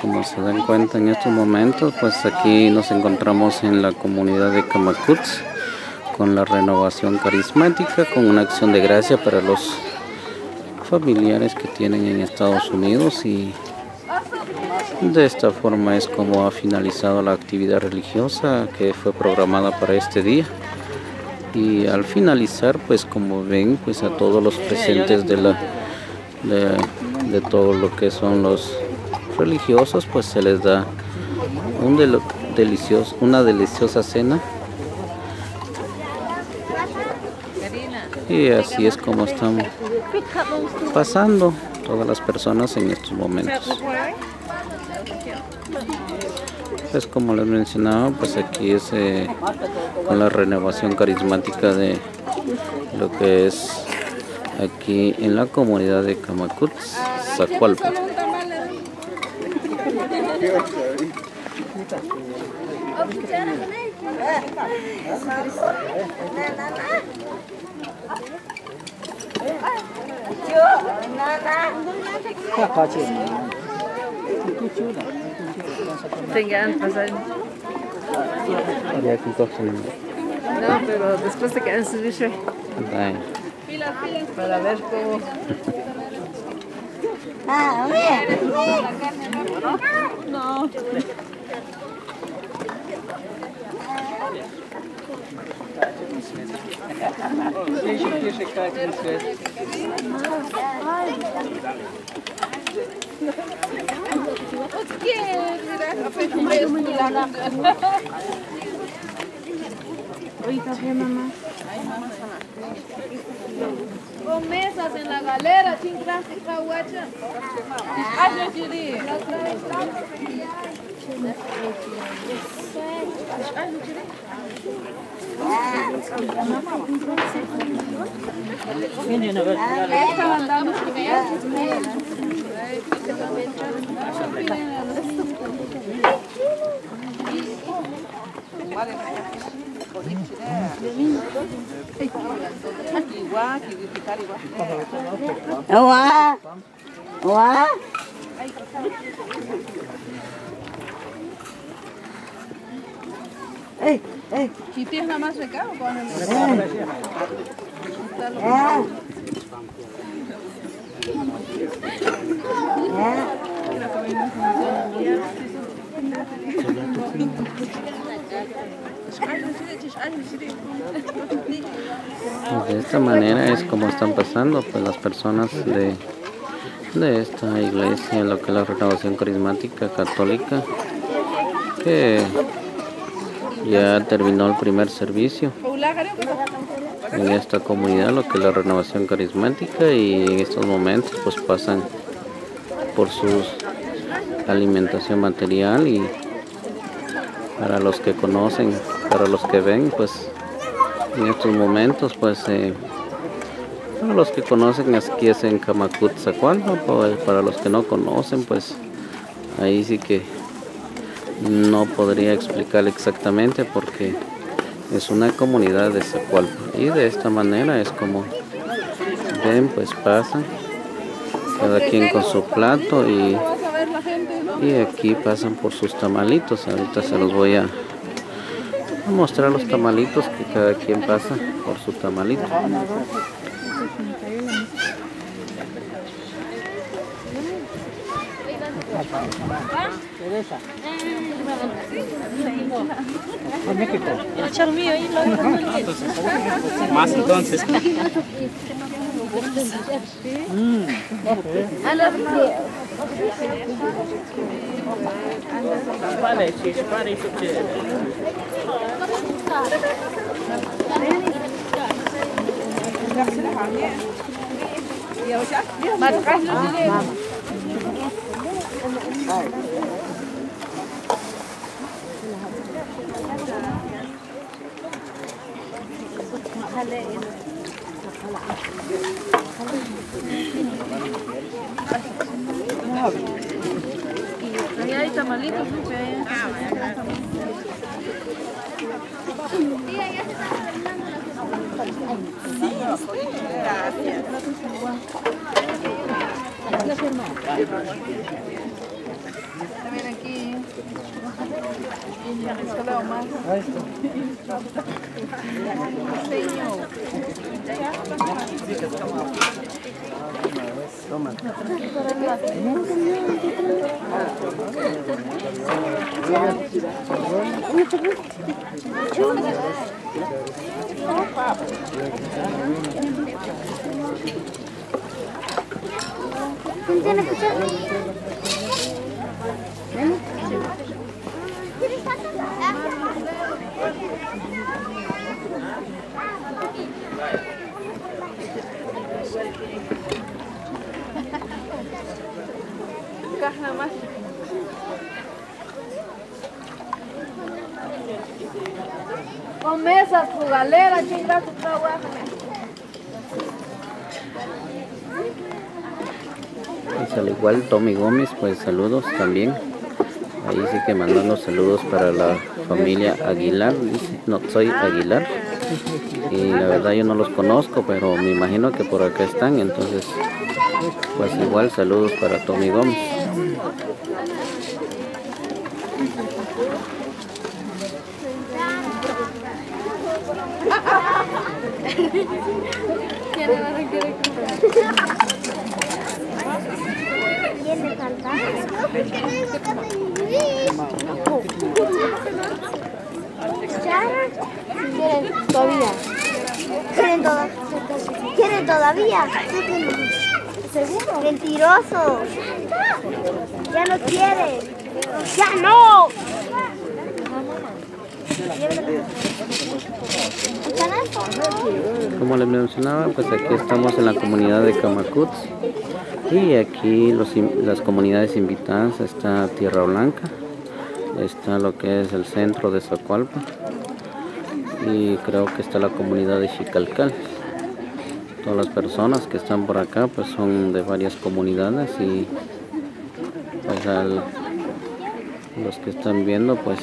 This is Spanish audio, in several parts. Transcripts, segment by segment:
Como se dan cuenta en estos momentos, pues aquí nos encontramos en la comunidad de Camacuts con la renovación carismática, con una acción de gracia para los familiares que tienen en Estados Unidos, y de esta forma es como ha finalizado la actividad religiosa que fue programada para este día. Y al finalizar, pues como ven, pues a todos los presentes de todo lo que son los religiosos, pues se les da una deliciosa cena. Y así es como estamos pasando todas las personas en estos momentos. Pues como les mencionaba, pues aquí es con la renovación carismática de lo que es aquí en la comunidad de Camacuts, Zacualpa. No, pero después te quedan sus bichos. Para ver cómo. No. Ahorita fue mamá. Con mesas en la galera, chingras y cahuacha. Ay, yo diré. ¿Y tienes nada más recado? De esta manera es como están pasando pues las personas de esta iglesia, lo que es la renovación carismática católica, que ya terminó el primer servicio en esta comunidad, lo que es la renovación carismática, y en estos momentos pues pasan por su alimentación material. Y para los que conocen, para los que ven, pues en estos momentos, pues para los que conocen, aquí es en Camacuts, Zacualpa. Para los que no conocen, pues ahí sí que no podría explicar exactamente, porque es una comunidad de Zacualpa. Y de esta manera es como ven, pues pasan cada quien con su plato, y aquí pasan por sus tamalitos. Ahorita se los voy a mostrar los tamalitos, que cada quien pasa por su tamalito. Más entonces. Vale, sí, para eso. Ahí hay tamalitos, También aquí. Esto leo más. Señor. ¿Tiene cuchara? Caja más. Con mesas, jugalera, chinga tu trabajo. Pues al igual Tommy Gómez, pues saludos también. Ahí sí que mandan los saludos para la familia Aguilar, dice, no, soy Aguilar. Y la verdad yo no los conozco, pero me imagino que por acá están, entonces pues igual saludos para Tommy Gómez. ¿Quiere cantar? ¿Quieren todavía? ¿Quieren todavía? ¿Seguro? Mentiroso. Ya no quiere. ¡Ya no! Como les mencionaba, pues aquí estamos en la comunidad de Camacuts y aquí las comunidades invitadas está Tierra Blanca, está lo que es el centro de Zacualpa y creo que está la comunidad de Xicalcal. Todas las personas que están por acá pues son de varias comunidades y pues los que están viendo pues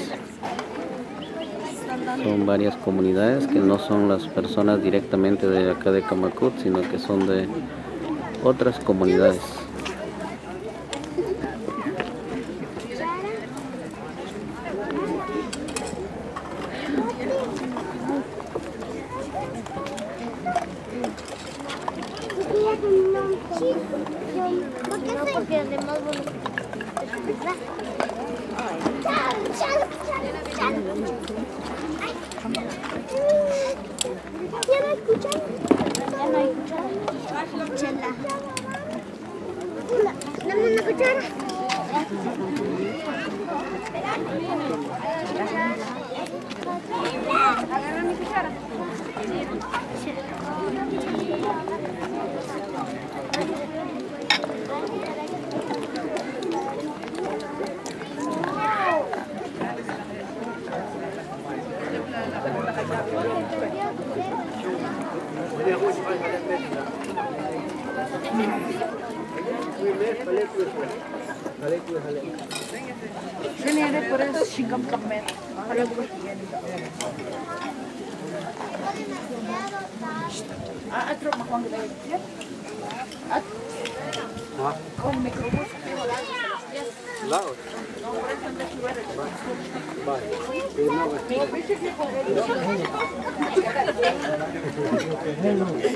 son varias comunidades que no son las personas directamente de acá de Camacut, sino que son de otras comunidades. Porque es de más bonito. ¿Ya no hay cuchara? Ya no hay cuchara. Chela. Dame una cuchara. Agarra mi cuchara.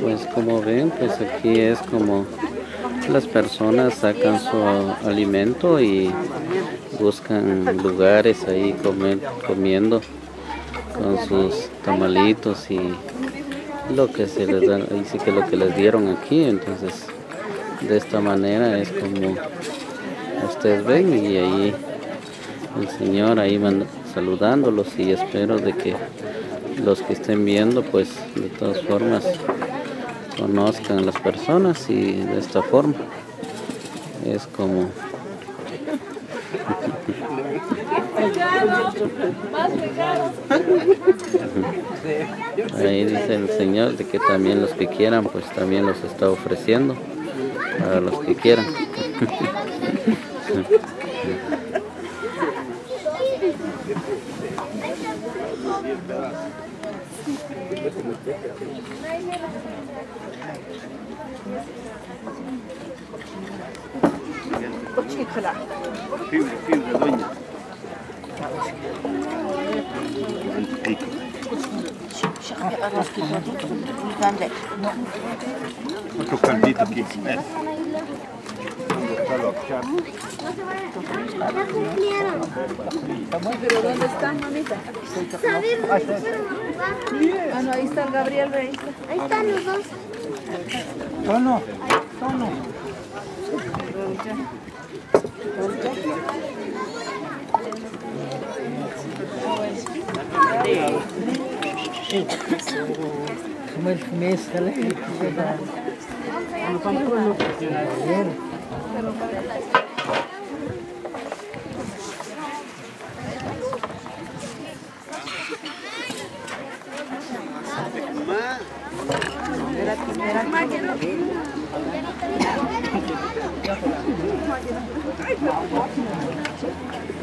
Pues como ven, pues aquí es como las personas sacan su alimento y buscan lugares ahí comiendo con sus tamalitos y lo que se les da, ahí sí que lo que les dieron aquí. Entonces de esta manera es como ustedes ven y ahí el Señor ahí saludándolos y espero de que los que estén viendo pues de todas formas conozcan a las personas y de esta forma es como ahí dice el Señor de que también los que quieran pues también los está ofreciendo para los que quieran. Fibra, doña. Antico. Otro caldito aquí. ¿Pero dónde están, mamita? Ah, no, ahí está el Gabriel Rey. Ahí están los dos. Tono.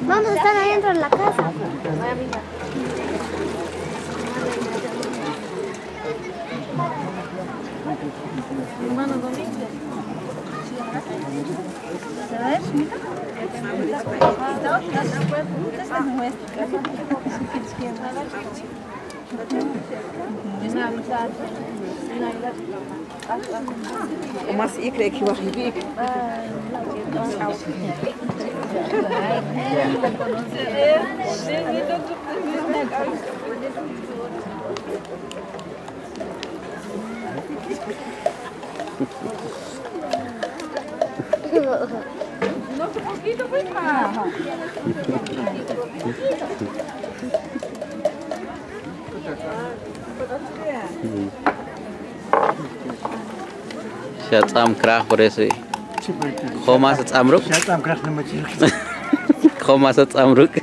Vamos a estar adentro de la casa. Hermano Domingo. Mas ik kreeg je wat geweek. Shatam krah por eso. Khomas at amruk. Shatam krah na machil. Khomas at amruk.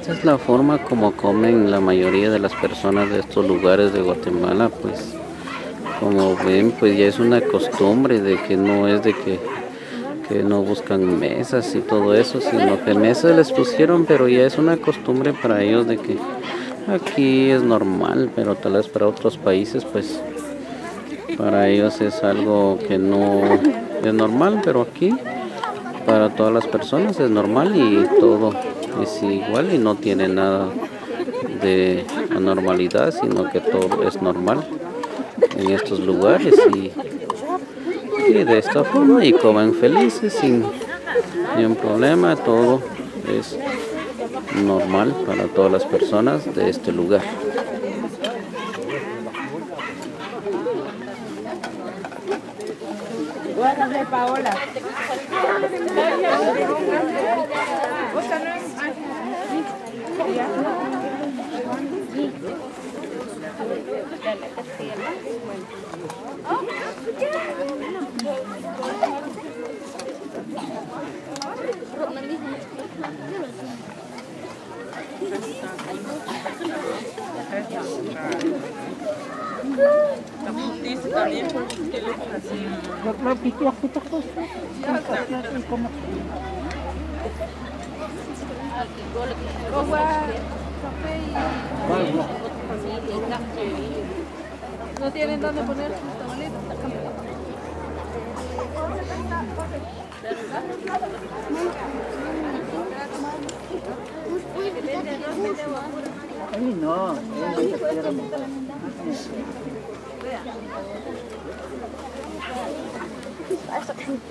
Esta es la forma como comen la mayoría de las personas de estos lugares de Guatemala, pues como ven, pues ya es una costumbre de que no es de que no buscan mesas y todo eso, sino que mesas les pusieron, pero ya es una costumbre para ellos de que aquí es normal, pero tal vez para otros países, pues para ellos es algo que no es normal, pero aquí para todas las personas es normal y todo es igual y no tiene nada de anormalidad, sino que todo es normal en estos lugares y de esta forma y comen felices sin ningún problema, todo es normal para todas las personas de este lugar. Guárdame, Paola. No tienen dónde poner sus tamalitos. Ay, no.